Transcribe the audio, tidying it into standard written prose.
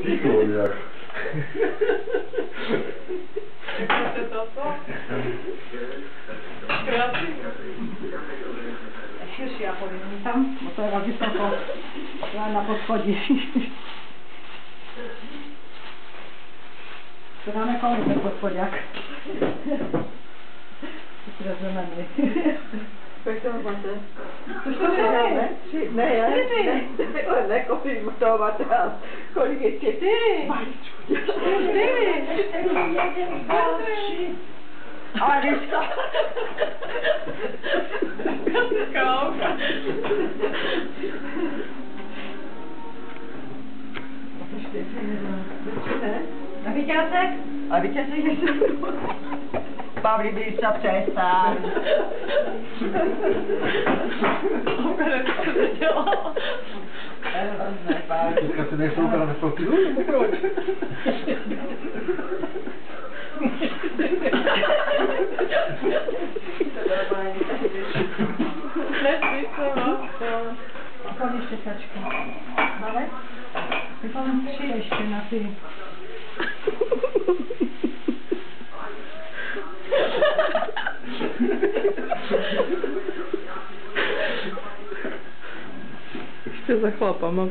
Výkoliak. Máte toto? Krásný. Širší já podívám tam, bo to je vysoko. Já na podchodí. To dáme komu ten podchodiak. Rozumíme. Jak to máte? Což to ne? Ne, nekoupím to materiál. Kolik je 4? Ale víš co? Kouka. Na vyťásek? A vyťásek je super. Pavli, víš co, přestaň. Opět to se dělalo. Teďka si nejsou teda nefotil? Nesmí se no. Pojď ještě sačku. Máme? Vypadám 3 ještě na ty. Ještě za chlapama.